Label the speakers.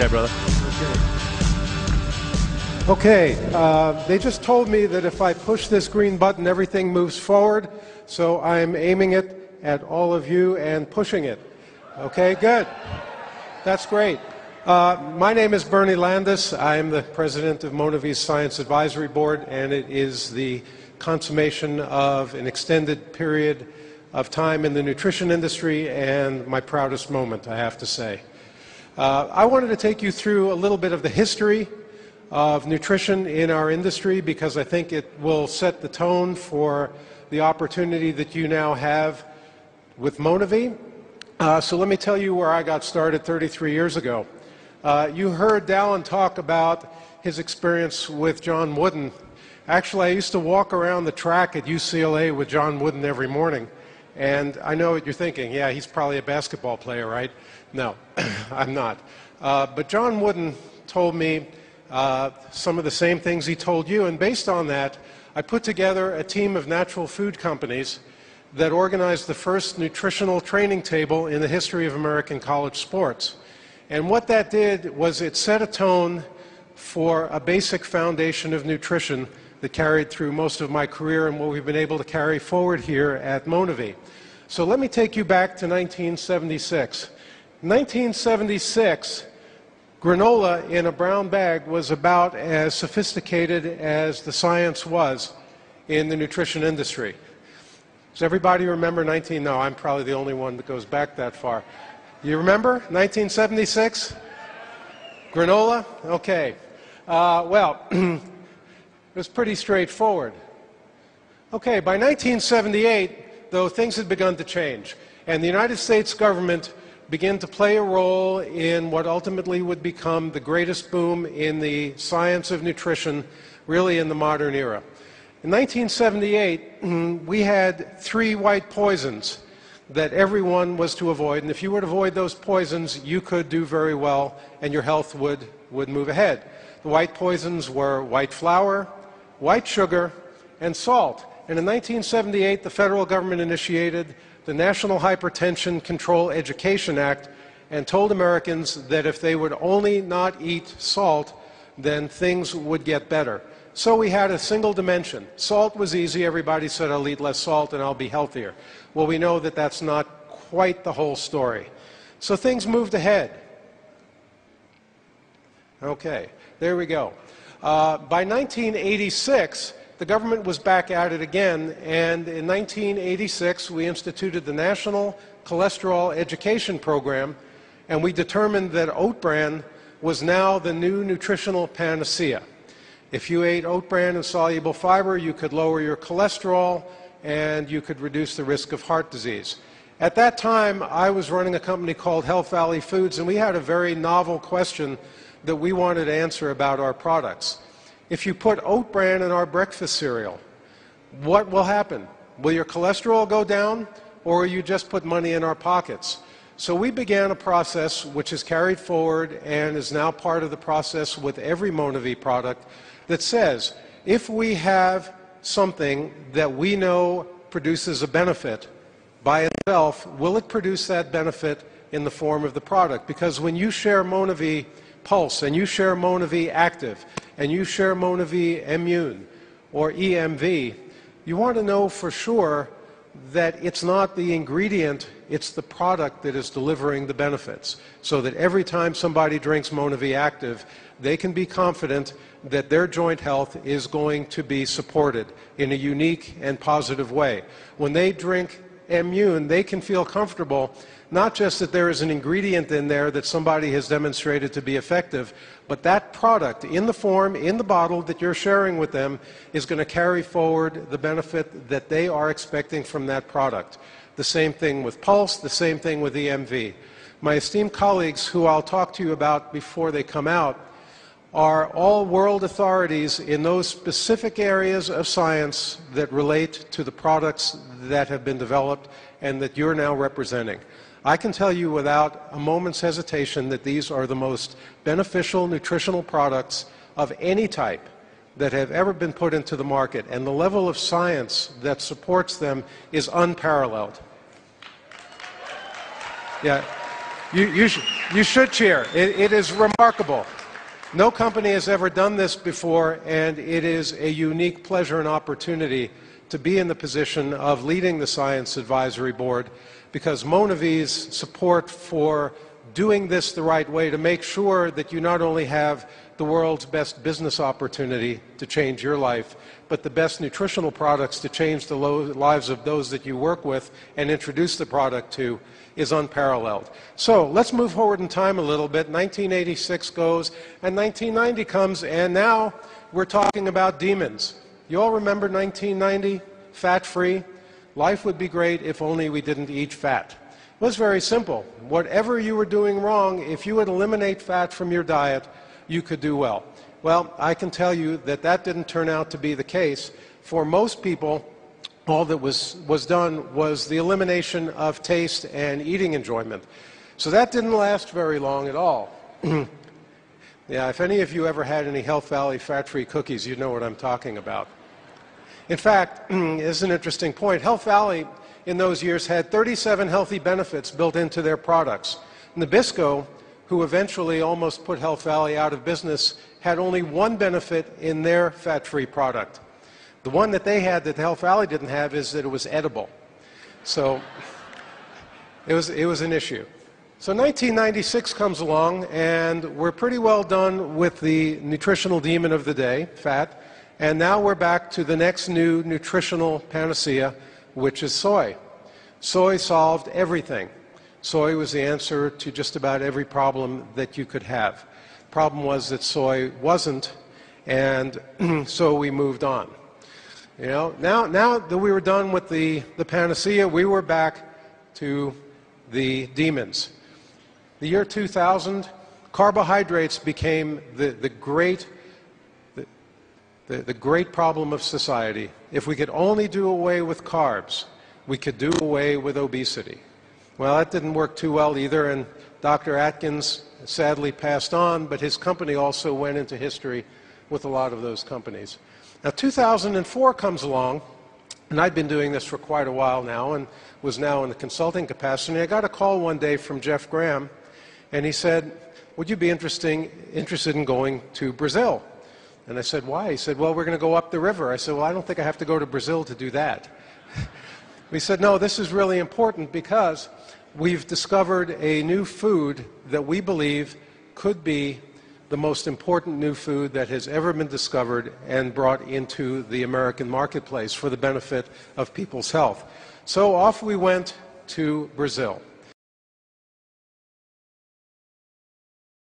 Speaker 1: Okay, brother.
Speaker 2: Okay, they just told me that if I push this green button, everything moves forward, so I'm aiming it at all of you and pushing it. Okay, good. That's great. My name is Bernie Landis. I am the president of MonaVie's Science Advisory Board, and it is the consummation of an extended period of time in the nutrition industry and my proudest moment, I have to say. I wanted to take you through a little bit of the history of nutrition in our industry because I think it will set the tone for the opportunity that you now have with MonaVie. So let me tell you where I got started 33 years ago. You heard Dallin talk about his experience with John Wooden. Actually, I used to walk around the track at UCLA with John Wooden every morning. And I know what you're thinking. Yeah, he's probably a basketball player, right? No, I'm not. But John Wooden told me some of the same things he told you. And based on that, I put together a team of natural food companies that organized the first nutritional training table in the history of American college sports. And what that did was it set a tone for a basic foundation of nutrition that carried through most of my career and what we've been able to carry forward here at MonaVie. So let me take you back to 1976. In 1976, granola in a brown bag was about as sophisticated as the science was in the nutrition industry. Does everybody remember No, I'm probably the only one that goes back that far. You remember 1976? Granola? Okay. Well, it was pretty straightforward. Okay, by 1978, though, things had begun to change, and the United States government began to play a role in what ultimately would become the greatest boom in the science of nutrition, really in the modern era. In 1978, we had 3 white poisons that everyone was to avoid, and if you were to avoid those poisons, you could do very well and your health would move ahead. The white poisons were white flour, white sugar, and salt. And in 1978, the federal government initiated the National Hypertension Control Education Act and told Americans that if they would only not eat salt, then things would get better. So we had a single dimension. Salt was easy. Everybody said, I'll eat less salt and I'll be healthier. Well, we know that that's not quite the whole story. So things moved ahead. Okay, there we go. By 1986, the government was back at it again, and in 1986, we instituted the National Cholesterol Education Program, and we determined that oat bran was now the new nutritional panacea. If you ate oat bran and soluble fiber, you could lower your cholesterol and you could reduce the risk of heart disease. At that time, I was running a company called Health Valley Foods, and we had a very novel question that we wanted to answer about our products. If you put oat bran in our breakfast cereal, what will happen? Will your cholesterol go down, or will you just put money in our pockets? So we began a process which is carried forward and is now part of the process with every MonaVie product that says, if we have something that we know produces a benefit by itself, will it produce that benefit in the form of the product? Because when you share MonaVie Pulse and you share MonaVie Active and you share MonaVie Immune or EMV, you want to know for sure that it's not the ingredient, it's the product that is delivering the benefits. So that every time somebody drinks MonaVie Active, they can be confident that their joint health is going to be supported in a unique and positive way. When they drink Immune, they can feel comfortable, not just that there is an ingredient in there that somebody has demonstrated to be effective, but that product in the form, in the bottle that you're sharing with them is going to carry forward the benefit that they are expecting from that product. The same thing with Pulse, the same thing with EMV. My esteemed colleagues, who I'll talk to you about before they come out, are all world authorities in those specific areas of science that relate to the products that have been developed and that you're now representing. I can tell you without a moment's hesitation that these are the most beneficial nutritional products of any type that have ever been put into the market, and the level of science that supports them is unparalleled. Yeah. You should cheer. It is remarkable. No company has ever done this before, and it is a unique pleasure and opportunity to be in the position of leading the Science Advisory Board, because MonaVie's support for doing this the right way to make sure that you not only have the world's best business opportunity to change your life, but the best nutritional products to change the lives of those that you work with and introduce the product to, is unparalleled. So let's move forward in time a little bit. 1986 goes, and 1990 comes, and now we're talking about demons. You all remember 1990? Fat-free? Life would be great if only we didn't eat fat. It was very simple. Whatever you were doing wrong, if you would eliminate fat from your diet, you could do well. Well, I can tell you that that didn't turn out to be the case. For most people, all that was done was the elimination of taste and eating enjoyment. So that didn't last very long at all. Yeah, if any of you ever had any Health Valley fat-free cookies, you know what I'm talking about. In fact, this is an interesting point. Health Valley in those years had 37 healthy benefits built into their products. Nabisco, who eventually almost put Health Valley out of business, had only one benefit in their fat-free product. The one that they had that Health Valley didn't have is that it was edible. So it was an issue. So 1996 comes along, and we're pretty well done with the nutritional demon of the day, fat, and now we're back to the next new nutritional panacea, which is soy. Soy solved everything. Soy was the answer to just about every problem that you could have. The problem was that soy wasn't, and so we moved on. You know, now that we were done with the panacea, we were back to the demons. The year 2000, carbohydrates became the great problem of society. If we could only do away with carbs, we could do away with obesity. Well, that didn't work too well either, and Dr. Atkins sadly passed on, but his company also went into history with a lot of those companies. Now, 2004 comes along, and I'd been doing this for quite a while now and was now in the consulting capacity. I got a call one day from Jeff Graham, and he said, "Would you be interested in going to Brazil?" And I said, "Why?" He said, "Well, we're going to go up the river." I said, "Well, I don't think I have to go to Brazil to do that." He said, "No, this is really important because we've discovered a new food that we believe could be the most important new food that has ever been discovered and brought into the American marketplace for the benefit of people's health." So off we went to Brazil.